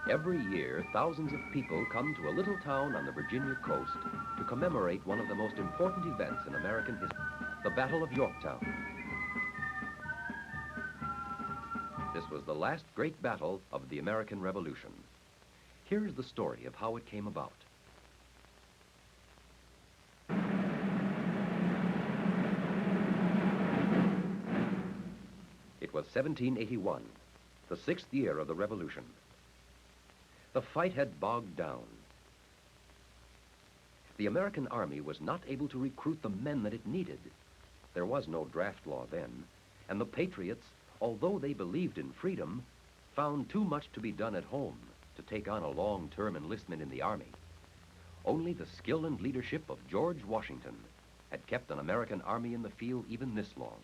Every year, thousands of people come to a little town on the Virginia coast to commemorate one of the most important events in American history, the Battle of Yorktown. This was the last great battle of the American Revolution. Here's the story of how it came about. It was 1781, the sixth year of the Revolution. The fight had bogged down. The American army was not able to recruit the men that it needed. There was no draft law then, and the patriots, although they believed in freedom, found too much to be done at home to take on a long-term enlistment in the army. Only the skill and leadership of George Washington had kept an American army in the field even this long.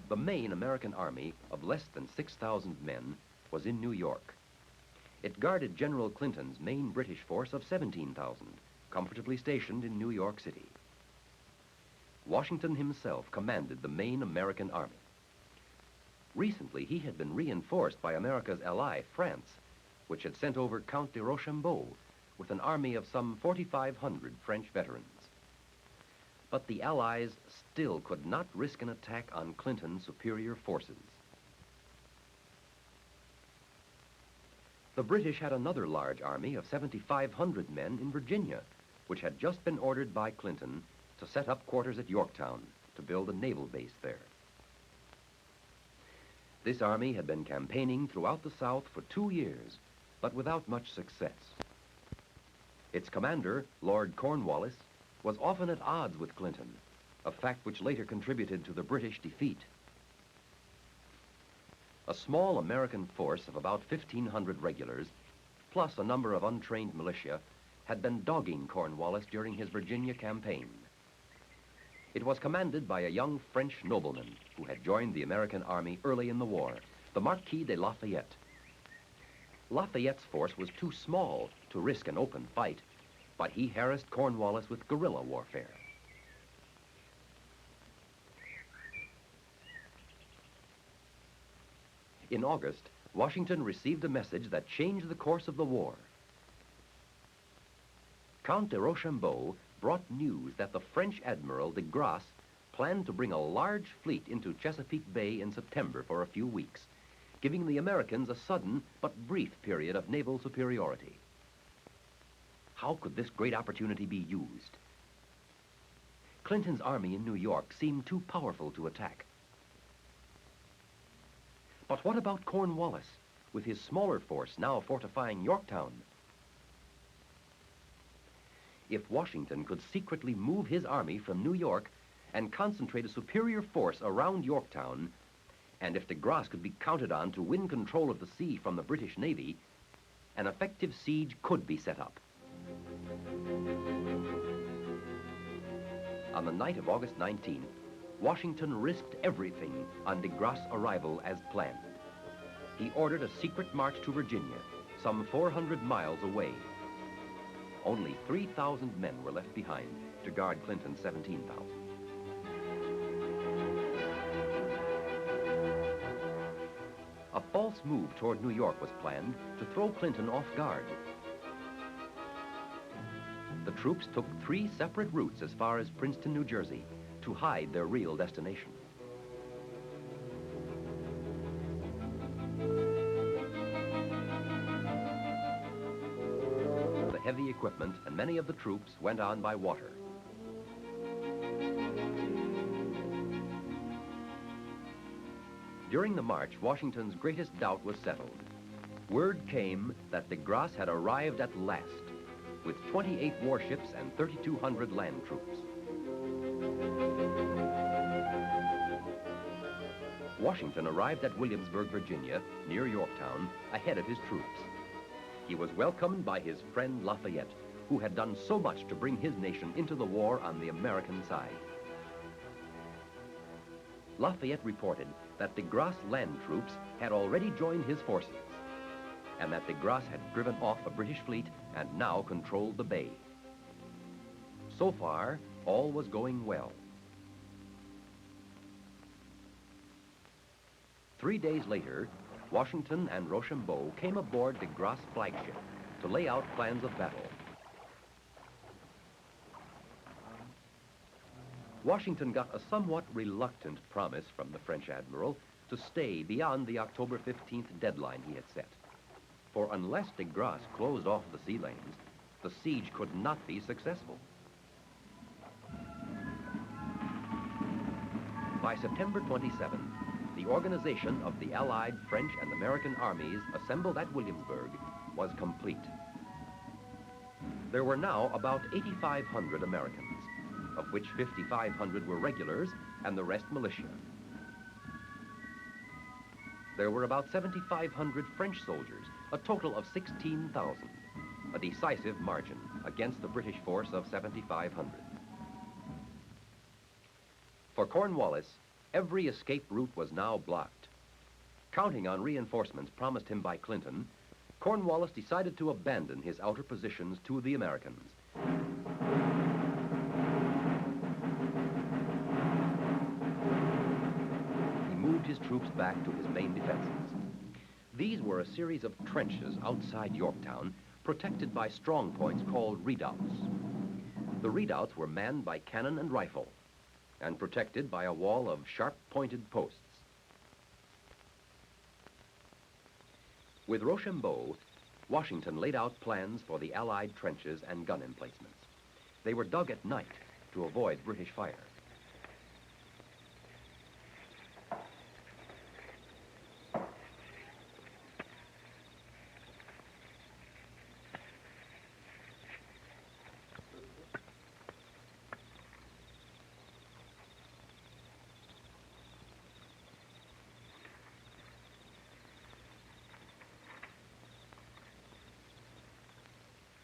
The main American army of less than 6,000 men was in New York. It guarded General Clinton's main British force of 17,000, comfortably stationed in New York City. Washington himself commanded the main American army. Recently, he had been reinforced by America's ally, France, which had sent over Count de Rochambeau with an army of some 4,500 French veterans. But the Allies still could not risk an attack on Clinton's superior forces. The British had another large army of 7,500 men in Virginia, which had just been ordered by Clinton to set up quarters at Yorktown to build a naval base there. This army had been campaigning throughout the South for 2 years, but without much success. Its commander, Lord Cornwallis, was often at odds with Clinton, a fact which later contributed to the British defeat. A small American force of about 1,500 regulars, plus a number of untrained militia, had been dogging Cornwallis during his Virginia campaign. It was commanded by a young French nobleman who had joined the American army early in the war, the Marquis de Lafayette. Lafayette's force was too small to risk an open fight, but he harassed Cornwallis with guerrilla warfare. In August, Washington received a message that changed the course of the war. Count de Rochambeau brought news that the French Admiral de Grasse planned to bring a large fleet into Chesapeake Bay in September for a few weeks, giving the Americans a sudden but brief period of naval superiority. How could this great opportunity be used? Clinton's army in New York seemed too powerful to attack. But what about Cornwallis, with his smaller force now fortifying Yorktown? If Washington could secretly move his army from New York and concentrate a superior force around Yorktown, and if de Grasse could be counted on to win control of the sea from the British Navy, an effective siege could be set up. On the night of August 19th, Washington risked everything on de Grasse's arrival as planned. He ordered a secret march to Virginia, some 400 miles away. Only 3,000 men were left behind to guard Clinton's 17,000. A false move toward New York was planned to throw Clinton off guard. The troops took 3 separate routes as far as Princeton, New Jersey, to hide their real destination. The heavy equipment and many of the troops went on by water. During the march, Washington's greatest doubt was settled. Word came that de Grasse had arrived at last, with 28 warships and 3,200 land troops. Washington arrived at Williamsburg, Virginia, near Yorktown, ahead of his troops. He was welcomed by his friend Lafayette, who had done so much to bring his nation into the war on the American side. Lafayette reported that de Grasse land troops had already joined his forces, and that de Grasse had driven off a British fleet and now controlled the bay. So far, all was going well. 3 days later, Washington and Rochambeau came aboard de Grasse flagship to lay out plans of battle. Washington got a somewhat reluctant promise from the French admiral to stay beyond the October 15th deadline he had set. For unless de Grasse closed off the sea lanes, the siege could not be successful. By September 27, the organization of the Allied French and American armies assembled at Williamsburg was complete. There were now about 8,500 Americans, of which 5,500 were regulars and the rest militia. There were about 7,500 French soldiers, a total of 16,000, a decisive margin against the British force of 7,500. For Cornwallis, every escape route was now blocked. Counting on reinforcements promised him by Clinton, Cornwallis decided to abandon his outer positions to the Americans. He moved his troops back to his main defenses. These were a series of trenches outside Yorktown, protected by strong points called redoubts. The redoubts were manned by cannon and rifle, and protected by a wall of sharp-pointed posts. With Rochambeau, Washington laid out plans for the Allied trenches and gun emplacements. They were dug at night to avoid British fire.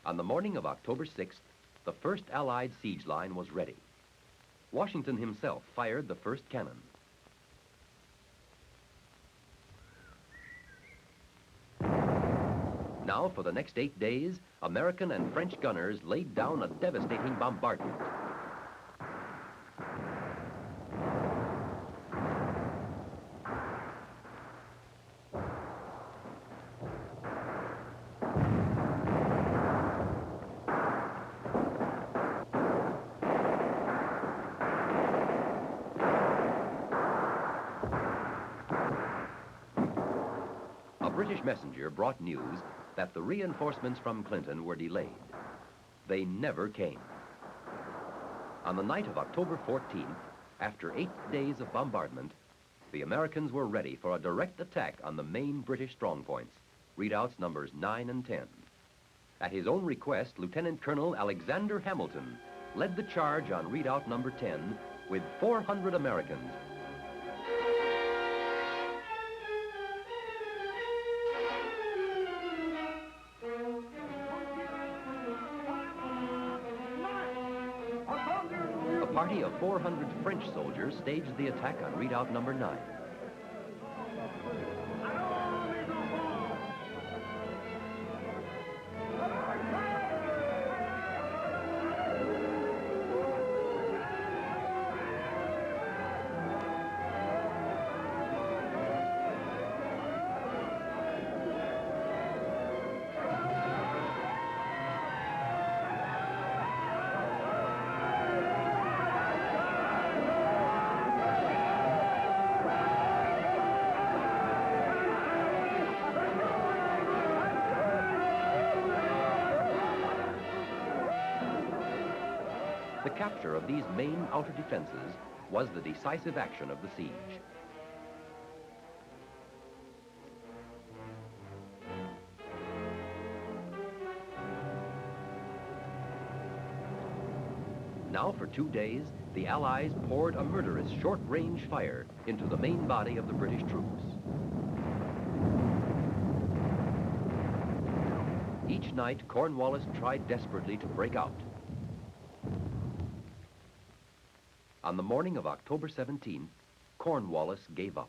On the morning of October 6th, the first Allied siege line was ready. Washington himself fired the first cannon. Now, for the next 8 days, American and French gunners laid down a devastating bombardment. A British messenger brought news that the reinforcements from Clinton were delayed. They never came. On the night of October 14th, after 8 days of bombardment, the Americans were ready for a direct attack on the main British strongpoints, redoubts numbers 9 and 10. At his own request, Lieutenant Colonel Alexander Hamilton led the charge on redoubt number 10 with 400 Americans. A party of 400 French soldiers staged the attack on redoubt number 9. The capture of these main outer defenses was the decisive action of the siege. Now, for 2 days, the Allies poured a murderous short-range fire into the main body of the British troops. Each night, Cornwallis tried desperately to break out. On the morning of October 17th, Cornwallis gave up.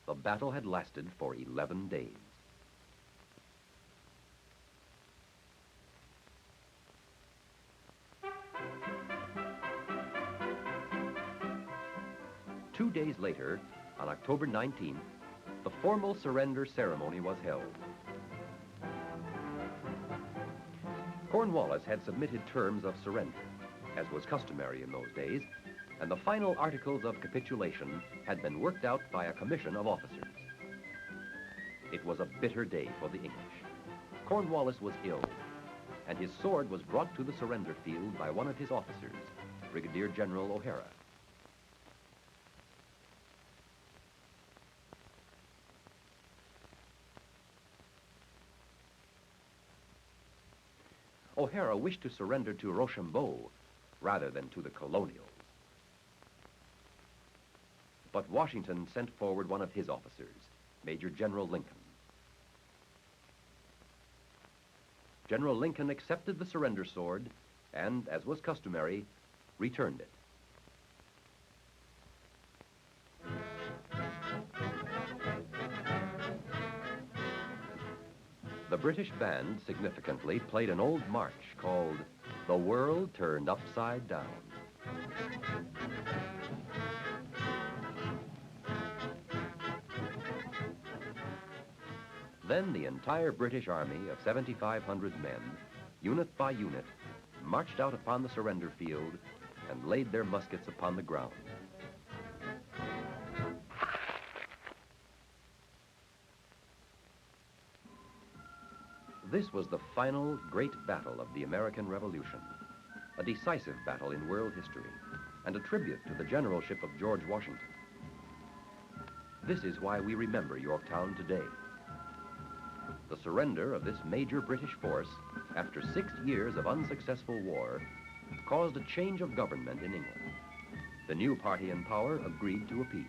The battle had lasted for 11 days. days later, on October 19th, the formal surrender ceremony was held. Cornwallis had submitted terms of surrender, as was customary in those days, and the final articles of capitulation had been worked out by a commission of officers. It was a bitter day for the English. Cornwallis was ill, and his sword was brought to the surrender field by one of his officers, Brigadier General O'Hara. O'Hara wished to surrender to Rochambeau rather than to the colonials. But Washington sent forward one of his officers, Major General Lincoln. General Lincoln accepted the surrender sword and, as was customary, returned it. The British band significantly played an old march called "The World Turned Upside Down." Then the entire British army of 7,500 men, unit by unit, marched out upon the surrender field and laid their muskets upon the ground. This was the final great battle of the American Revolution, a decisive battle in world history, and a tribute to the generalship of George Washington. This is why we remember Yorktown today. The surrender of this major British force, after 6 years of unsuccessful war, caused a change of government in England. The new party in power agreed to a peace.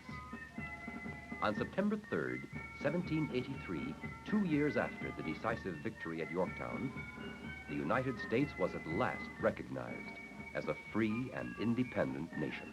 On September 3rd, 1783, 2 years after the decisive victory at Yorktown, the United States was at last recognized as a free and independent nation.